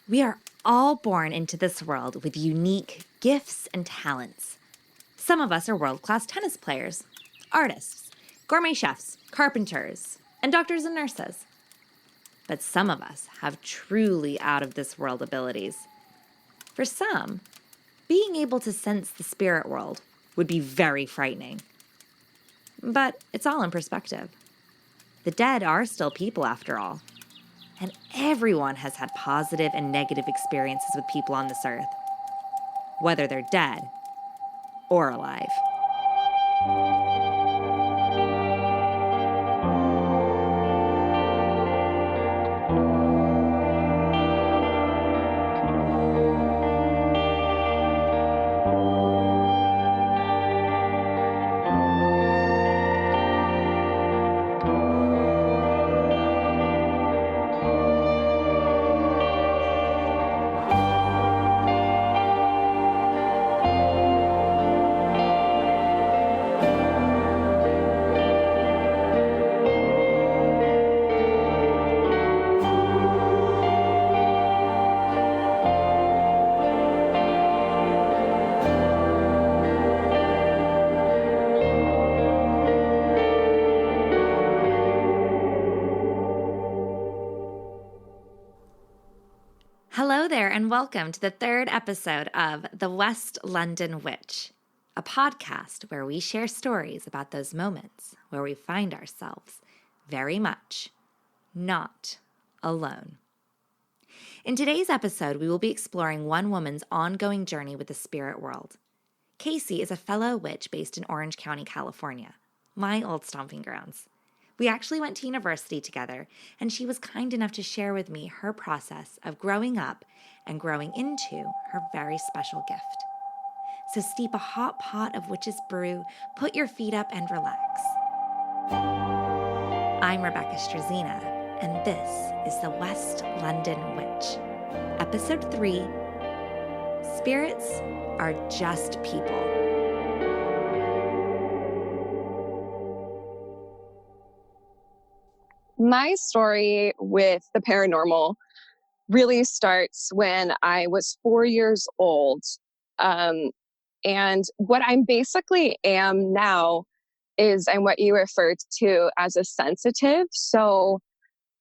We are all born into this world with unique gifts and talents. Some of us are world-class tennis players, artists, gourmet chefs, carpenters, and doctors and nurses. But some of us have truly out-of-this-world abilities. For some, being able to sense the spirit world would be very frightening. But it's all in perspective. The dead are still people after all. And everyone has had positive and negative experiences with people on this earth, whether they're dead or alive. Hello there, and welcome to the third episode of The West London Witch, a podcast where we share stories about those moments where we find ourselves very much not alone. In today's episode, we will be exploring one woman's ongoing journey with the spirit world. Kacy is a fellow witch based in Orange County, California, my old stomping grounds. We actually went to university together, and she was kind enough to share with me her process of growing up and growing into her very special gift. So steep a hot pot of witch's brew, put your feet up, and relax. I'm Rebecca Strazina, and this is the West London Witch. Episode 3, Spirits Are Just People. My story with the paranormal really starts when I was 4 years old. And what I'm basically am now is I'm what you referred to as a sensitive. So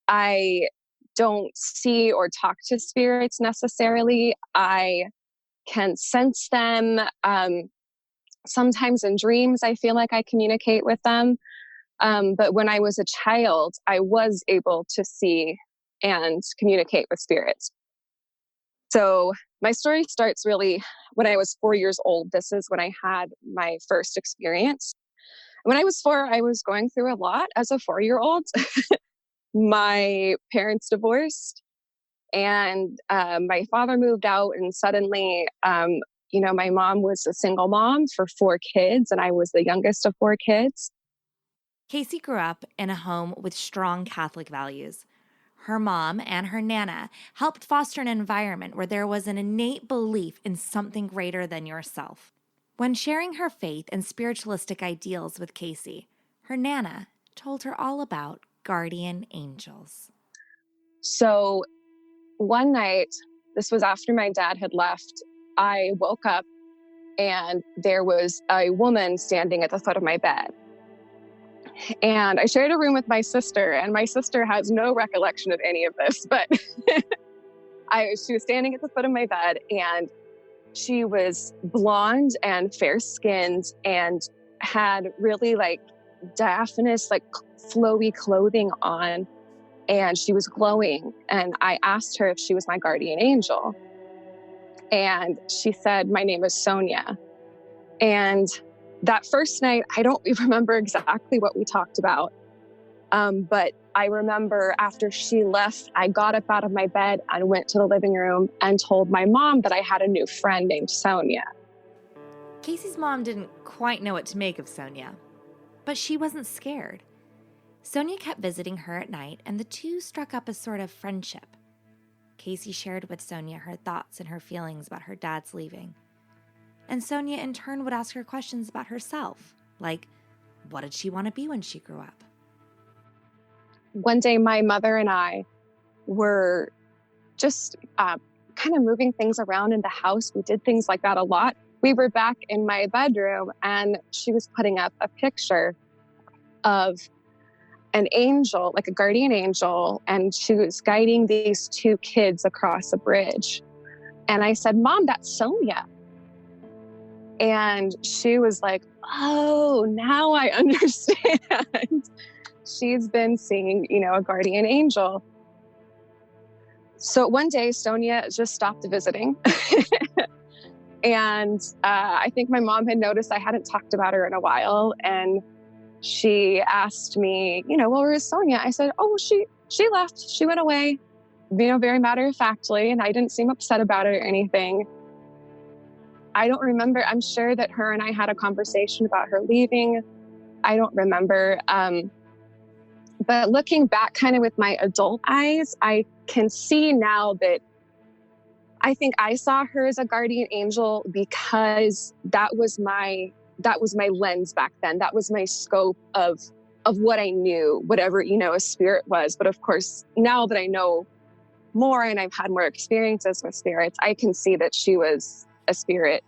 I don't see or talk to spirits necessarily. I can sense them. Sometimes in dreams, I feel like I communicate with them. But when I was a child, I was able to see and communicate with spirits. So my story starts really when I was 4 years old. This is when I had my first experience. When I was 4, I was going through a lot as a 4-year-old. My parents divorced, and my father moved out, and suddenly, my mom was a single mom for 4 kids, and I was the youngest of 4 kids. Kacy grew up in a home with strong Catholic values. Her mom and her Nana helped foster an environment where there was an innate belief in something greater than yourself. When sharing her faith and spiritualistic ideals with Kacy, her Nana told her all about guardian angels. So one night, this was after my dad had left, I woke up and there was a woman standing at the foot of my bed. And I shared a room with my sister, and my sister has no recollection of any of this, but she was standing at the foot of my bed, and she was blonde and fair-skinned and had really diaphanous, flowy clothing on, and she was glowing. And I asked her if she was my guardian angel. And she said, "My name is Sonia." And that first night, I don't remember exactly what we talked about. But I remember after she left, I got up out of my bed and went to the living room and told my mom that I had a new friend named Sonia. Kacy's mom didn't quite know what to make of Sonia, but she wasn't scared. Sonia kept visiting her at night, and the two struck up a sort of friendship. Kacy shared with Sonia her thoughts and her feelings about her dad's leaving. And Sonia in turn would ask her questions about herself, like, what did she want to be when she grew up? One day, my mother and I were just kind of moving things around in the house. We did things like that a lot. We were back in my bedroom and she was putting up a picture of an angel, like a guardian angel, and she was guiding these two kids across a bridge. And I said, Mom, that's Sonia. And she was like, oh, now I understand. She's been seeing, a guardian angel. So one day, Sonia just stopped visiting. And I think my mom had noticed I hadn't talked about her in a while. And she asked me, well, where is Sonia? I said, oh, she left. She went away, very matter-of-factly. And I didn't seem upset about it or anything. I don't remember. I'm sure that her and I had a conversation about her leaving. I don't remember. But looking back kind of with my adult eyes, I can see now that I think I saw her as a guardian angel because that was my lens back then. That was my scope of what I knew, whatever, a spirit was. But of course, now that I know more and I've had more experiences with spirits, I can see that she was a spirit.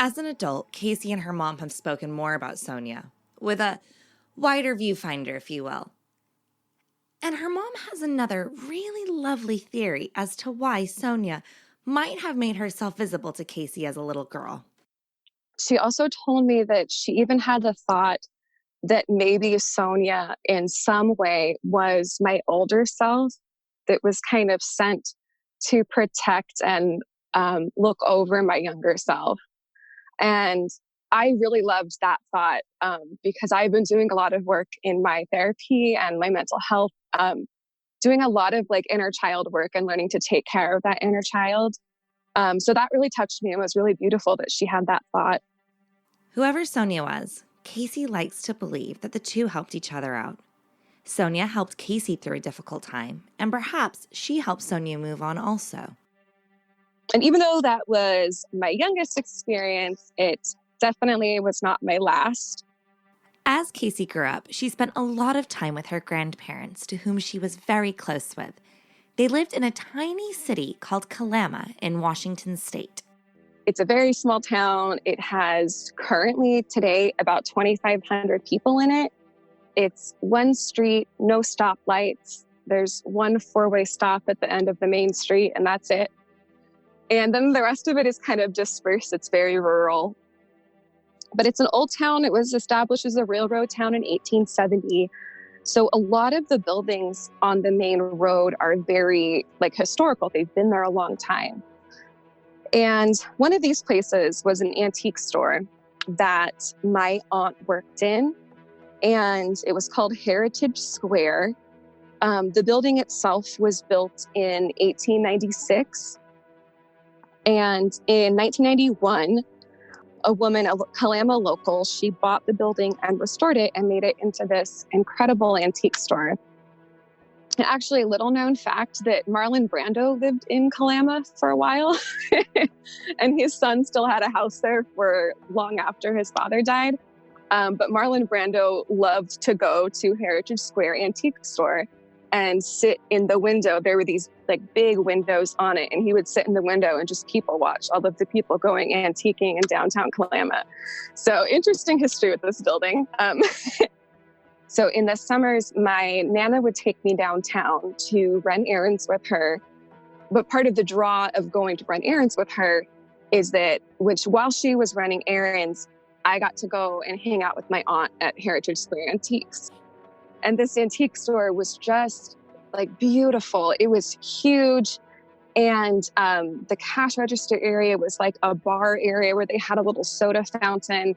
As an adult, Kacy and her mom have spoken more about Sonia, with a wider viewfinder, if you will. And her mom has another really lovely theory as to why Sonia might have made herself visible to Kacy as a little girl. She also told me that she even had the thought that maybe Sonia in some way was my older self that was kind of sent to protect and look over my younger self. And I really loved that thought because I've been doing a lot of work in my therapy and my mental health, doing a lot of like inner child work and learning to take care of that inner child. So that really touched me and was really beautiful that she had that thought. Whoever Sonia was, Kacy likes to believe that the two helped each other out. Sonia helped Kacy through a difficult time, and perhaps she helped Sonia move on also. And even though that was my youngest experience, it definitely was not my last. As Kacy grew up, she spent a lot of time with her grandparents, to whom she was very close with. They lived in a tiny city called Kalama in Washington State. It's a very small town. It has currently today about 2,500 people in it. It's one street, no stoplights. There's one four-way stop at the end of the main street, and that's it. And then the rest of it is kind of dispersed. It's very rural. But it's an old town. It was established as a railroad town in 1870. So a lot of the buildings on the main road are very historical. They've been there a long time. And one of these places was an antique store that my aunt worked in. And it was called Heritage Square. The building itself was built in 1896. And in 1991, a woman, a Kalama local, she bought the building and restored it and made it into this incredible antique store. And actually, a little known fact that Marlon Brando lived in Kalama for a while. And his son still had a house there for long after his father died. But Marlon Brando loved to go to Heritage Square Antique Store and sit in the window. There were these big windows on it, and he would sit in the window and just people watch all of the people going antiquing in downtown Kalama. So interesting history with this building. So in the summers, my Nana would take me downtown to run errands with her. But part of the draw of going to run errands with her is that while she was running errands, I got to go and hang out with my aunt at Heritage Square Antiques. And this antique store was just beautiful. It was huge. And the cash register area was like a bar area where they had a little soda fountain,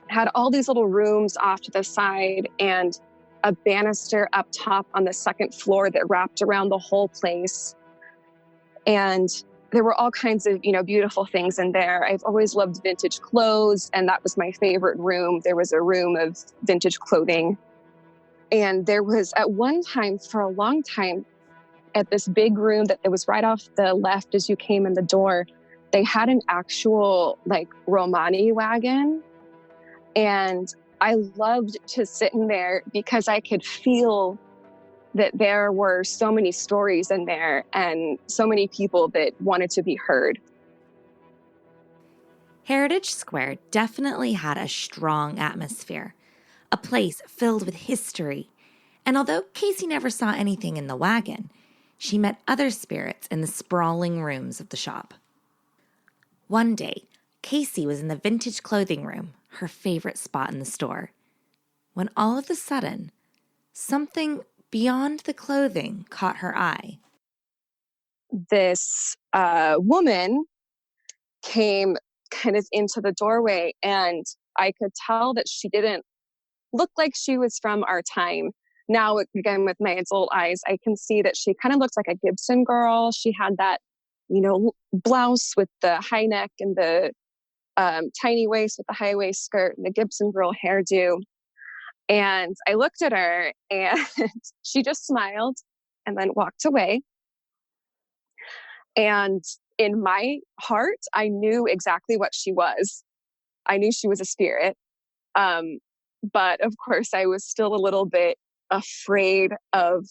had all these little rooms off to the side and a banister up top on the second floor that wrapped around the whole place. And there were all kinds of, beautiful things in there. I've always loved vintage clothes, and that was my favorite room. There was a room of vintage clothing. And there was at one time, for a long time, at this big room that was right off the left as you came in the door, they had an actual Romani wagon. And I loved to sit in there because I could feel that there were so many stories in there and so many people that wanted to be heard. Heritage Square definitely had a strong atmosphere, a place filled with history. And although Kacy never saw anything in the wagon, she met other spirits in the sprawling rooms of the shop. One day, Kacy was in the vintage clothing room, her favorite spot in the store, when all of a sudden, something beyond the clothing caught her eye. This woman came kind of into the doorway, and I could tell that she didn't look like she was from our time. Now, again, with my adult eyes, I can see that she kind of looks like a Gibson girl. She had that, blouse with the high neck and the tiny waist with the high waist skirt and the Gibson girl hairdo. And I looked at her and she just smiled and then walked away. And in my heart, I knew exactly what she was. I knew she was a spirit. But of course, I was still a little bit afraid of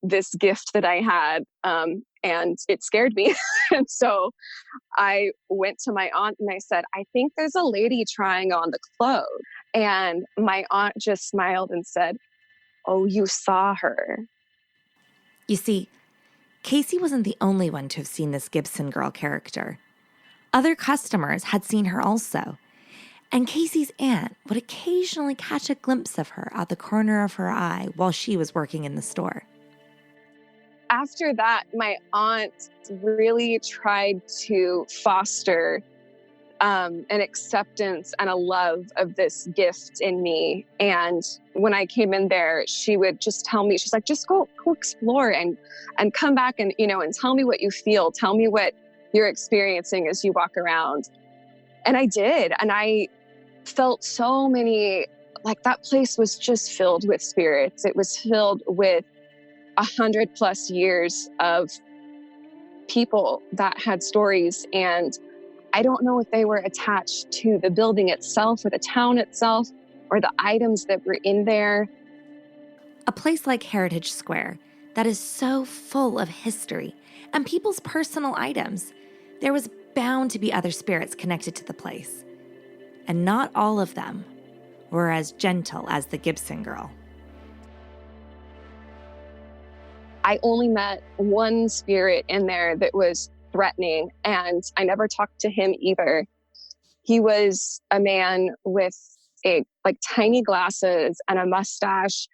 this gift that I had. And it scared me. And so I went to my aunt and I said, I think there's a lady trying on the clothes. And my aunt just smiled and said, oh, you saw her. You see, Kacy wasn't the only one to have seen this Gibson girl character. Other customers had seen her also, and Kacy's aunt would occasionally catch a glimpse of her out the corner of her eye while she was working in the store. After that, my aunt really tried to foster an acceptance and a love of this gift in me. And when I came in there, she would just tell me, she's like, just go explore and come back and, and tell me what you feel. Tell me what you're experiencing as you walk around. And I did. And I felt so many, like that place was just filled with spirits. It was filled with 100+ years of people that had stories. And I don't know if they were attached to the building itself or the town itself or the items that were in there. A place like Heritage Square that is so full of history and people's personal items, there was bound to be other spirits connected to the place. And not all of them were as gentle as the Gibson girl. I only met one spirit in there that was threatening, and I never talked to him either. He was a man with tiny glasses and a mustache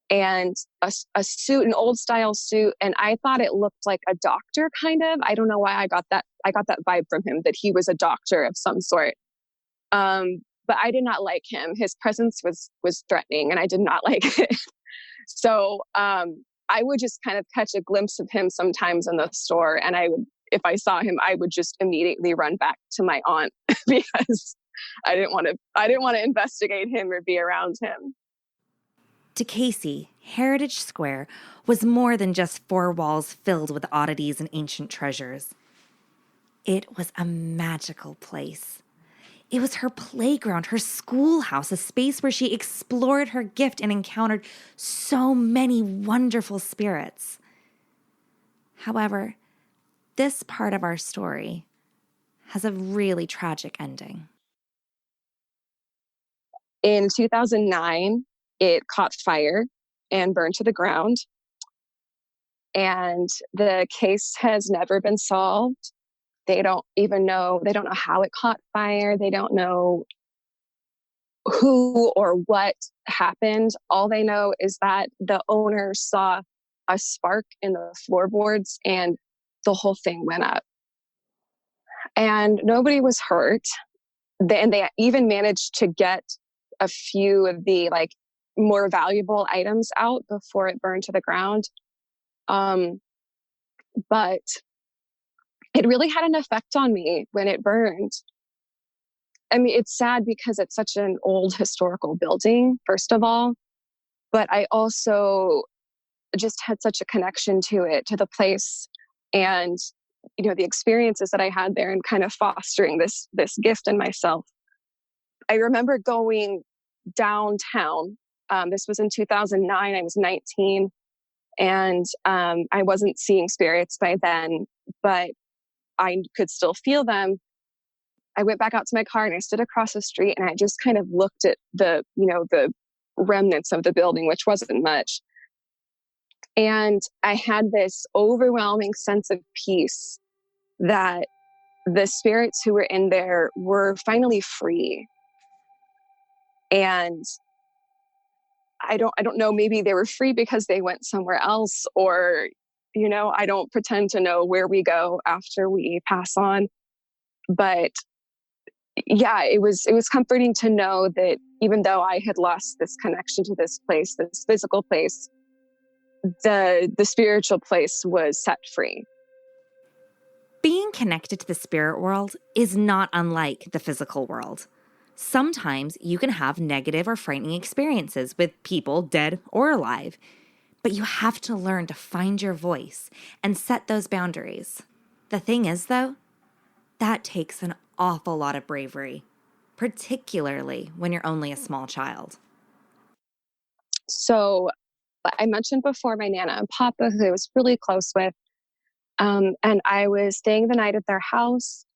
and a suit, an old style suit. And I thought it looked like a doctor kind of. I don't know why I got that vibe from him, that he was a doctor of some sort. But I did not like him. His presence was threatening and I did not like it. So, I would just kind of catch a glimpse of him sometimes in the store. And if I saw him, I would just immediately run back to my aunt because I didn't want to investigate him or be around him. To Kacy, Heritage Square was more than just four walls filled with oddities and ancient treasures. It was a magical place. It was her playground, her schoolhouse, a space where she explored her gift and encountered so many wonderful spirits. However, this part of our story has a really tragic ending. In 2009, it caught fire and burned to the ground. And the case has never been solved. They don't know how it caught fire. They don't know who or what happened. All they know is that the owner saw a spark in the floorboards and the whole thing went up. And nobody was hurt. And they even managed to get a few of the more valuable items out before it burned to the ground. But it really had an effect on me when it burned. I mean, it's sad because it's such an old historical building, first of all, but I also just had such a connection to it, to the place, and the experiences that I had there and kind of fostering this gift in myself. I remember going downtown. This was in 2009. I was 19, And I wasn't seeing spirits by then, but I could still feel them. I went back out to my car and I stood across the street and I just kind of looked at the remnants of the building, which wasn't much. And I had this overwhelming sense of peace that the spirits who were in there were finally free. And I don't know, maybe they were free because they went somewhere else, or, I don't pretend to know where we go after we pass on. But yeah, it was comforting to know that even though I had lost this connection to this place, this physical place, the spiritual place was set free. Being connected to the spirit world is not unlike the physical world. Sometimes you can have negative or frightening experiences with people, dead or alive, but you have to learn to find your voice and set those boundaries. The thing is, though, that takes an awful lot of bravery, particularly when you're only a small child. So I mentioned before my Nana and Papa, who I was really close with, and I was staying the night at their house,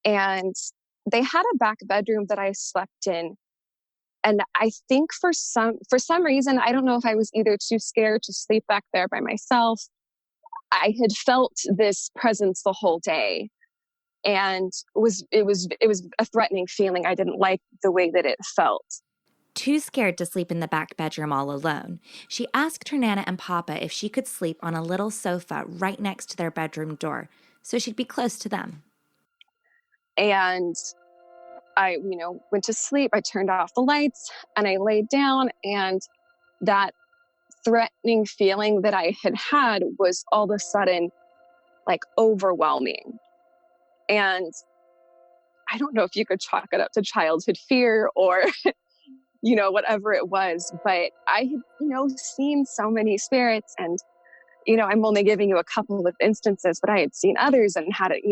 and they had a back bedroom that I slept in. And I think for some reason, I don't know if I was either too scared to sleep back there by myself. I had felt this presence the whole day, and it was a threatening feeling. I didn't like the way that it felt. Too scared to sleep in the back bedroom all alone, she asked her Nana and Papa if she could sleep on a little sofa right next to their bedroom door, so she'd be close to them. And I, went to sleep. I turned off the lights and I laid down, and that threatening feeling that I had had was all of a sudden like overwhelming. And I don't know if you could chalk it up to childhood fear or, whatever it was, but I had, seen so many spirits, and, I'm only giving you a couple of instances, but I had seen others and had it,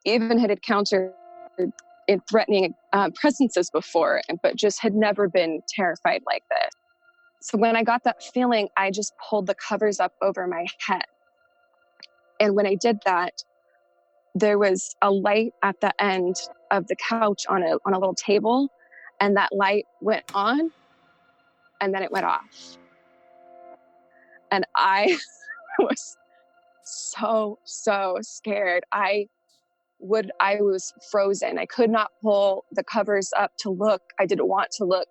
even had encountered in threatening presences before, but just had never been terrified like this. So when I got that feeling, I just pulled the covers up over my head. And when I did that, there was a light at the end of the couch on a little table, and that light went on and then it went off. And I was so scared. I was frozen. I could not pull the covers up to look. I didn't want to look.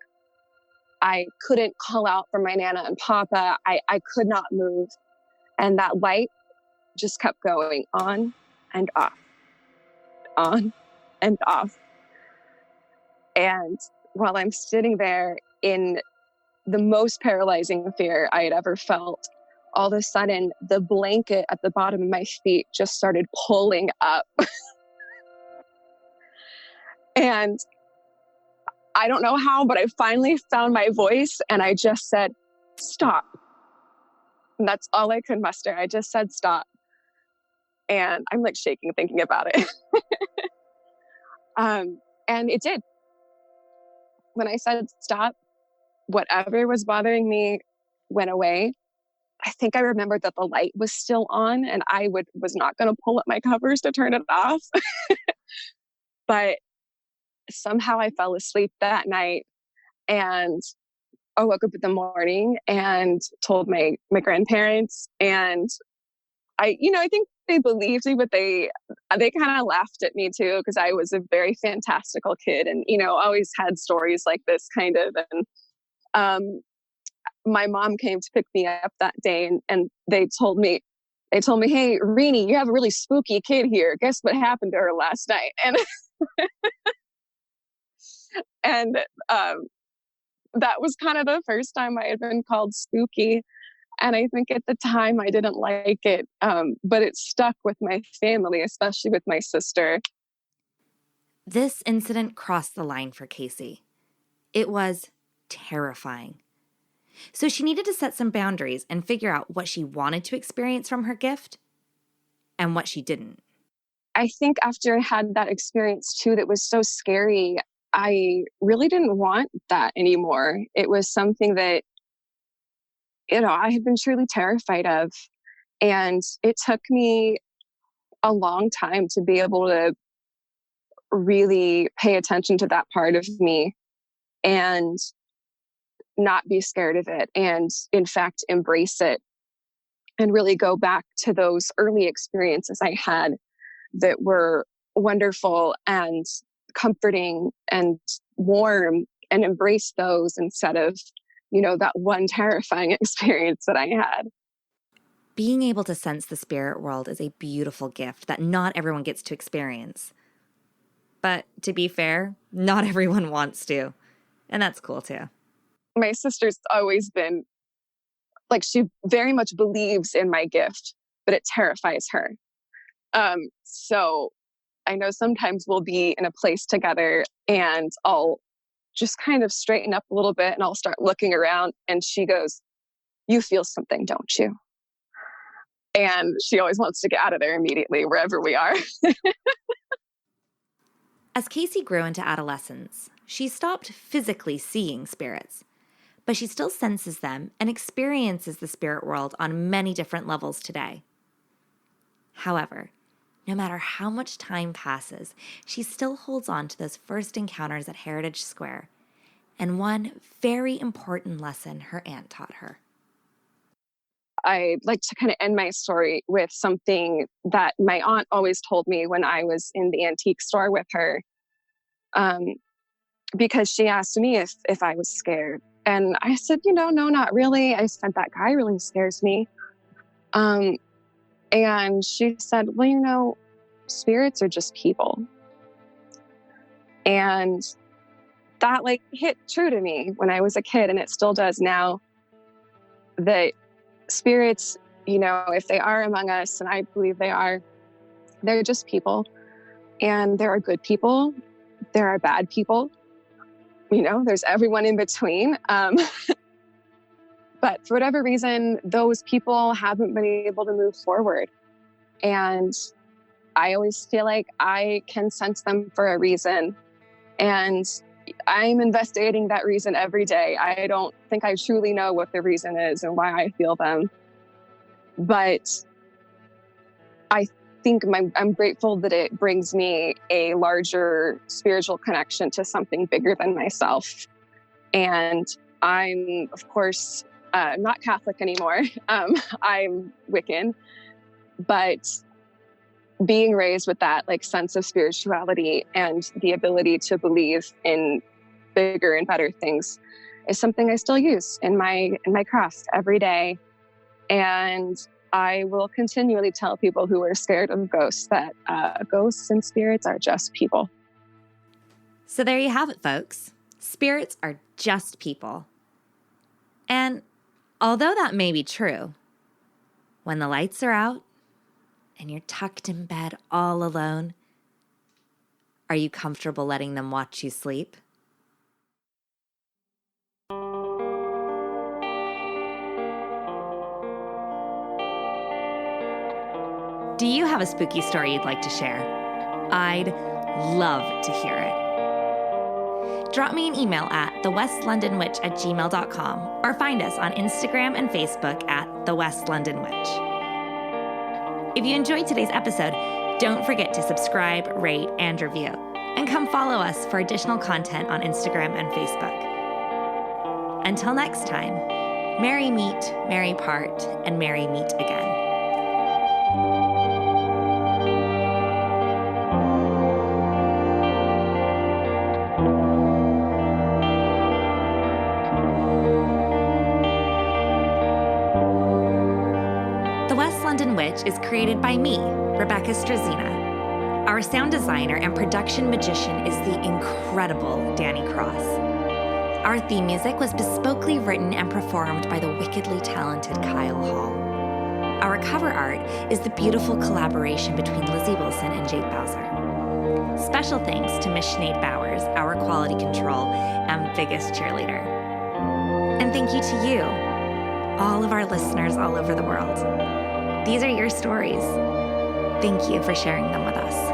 I couldn't call out for my Nana and Papa. I could not move. And that light just kept going on and off, on and off. And while I'm sitting there in the most paralyzing fear I had ever felt, all of a sudden the blanket at the bottom of my feet just started pulling up. And I don't know how, but I finally found my voice and I just said, "Stop." And that's all I could muster. I just said, "Stop." And I'm like shaking thinking about it. And it did. When I said stop, whatever was bothering me went away. I think I remembered that the light was still on and I was not going to pull up my covers to turn it off. But somehow I fell asleep that night, and I woke up in the morning and told my grandparents, and I think they believed me, but they kind of laughed at me too, because I was a very fantastical kid and, always had stories like this kind of. And my mom came to pick me up that day, and they told me, "Hey, Renee, you have a really spooky kid here. Guess what happened to her last night?" And that was kind of the first time I had been called spooky. And I think at the time I didn't like it, but it stuck with my family, especially with my sister. This incident crossed the line for Kacy. It was terrifying. So she needed to set some boundaries and figure out what she wanted to experience from her gift and what she didn't. I think after I had that experience too, that was so scary, I really didn't want that anymore. It was something that I had been truly terrified of. And it took me a long time to be able to really pay attention to that part of me and not be scared of it. And in fact, embrace it and really go back to those early experiences I had that were wonderful and comforting and warm, and embrace those instead of, that one terrifying experience that I had. Being able to sense the spirit world is a beautiful gift that not everyone gets to experience. But to be fair, not everyone wants to. And that's cool too. My sister's always been like, she very much believes in my gift, but it terrifies her. So I know sometimes we'll be in a place together and I'll just kind of straighten up a little bit and I'll start looking around and she goes, "You feel something, don't you?" And she always wants to get out of there immediately, wherever we are. As Kacy grew into adolescence, she stopped physically seeing spirits, but she still senses them and experiences the spirit world on many different levels today. However, no matter how much time passes, she still holds on to those first encounters at Heritage Square and one very important lesson her aunt taught her. I'd like to kind of end my story with something that my aunt always told me when I was in the antique store with her, because she asked me if I was scared. And I said, no, not really. I said, that guy really scares me. And she said, well, spirits are just people. And that hit true to me when I was a kid, and it still does now, that spirits, if they are among us, and I believe they are, they're just people. And there are good people, there are bad people, there's everyone in between. But for whatever reason, those people haven't been able to move forward. And I always feel like I can sense them for a reason. And I'm investigating that reason every day. I don't think I truly know what the reason is and why I feel them. But I think I'm grateful that it brings me a larger spiritual connection to something bigger than myself. And I'm, of course, not Catholic anymore. I'm Wiccan, but being raised with that sense of spirituality and the ability to believe in bigger and better things is something I still use in my craft every day. And I will continually tell people who are scared of ghosts that ghosts and spirits are just people. So there you have it, folks. Spirits are just people. And although that may be true, when the lights are out and you're tucked in bed all alone, are you comfortable letting them watch you sleep? Do you have a spooky story you'd like to share? I'd love to hear it. Drop me an email at thewestlondonwitch@gmail.com or find us on Instagram and Facebook at The West London Witch. If you enjoyed today's episode, don't forget to subscribe, rate, and review. And come follow us for additional content on Instagram and Facebook. Until next time, merry meet, merry part, and merry meet again. The West London Witch is created by me, Rebecca Strazina. Our sound designer and production magician is the incredible Danny Cross. Our theme music was bespokely written and performed by the wickedly talented Kyle Hall. Our cover art is the beautiful collaboration between Lizzie Wilson and Jake Bowser. Special thanks to Miss Sinead Bowers, our quality control and biggest cheerleader. And thank you to you, all of our listeners all over the world. These are your stories. Thank you for sharing them with us.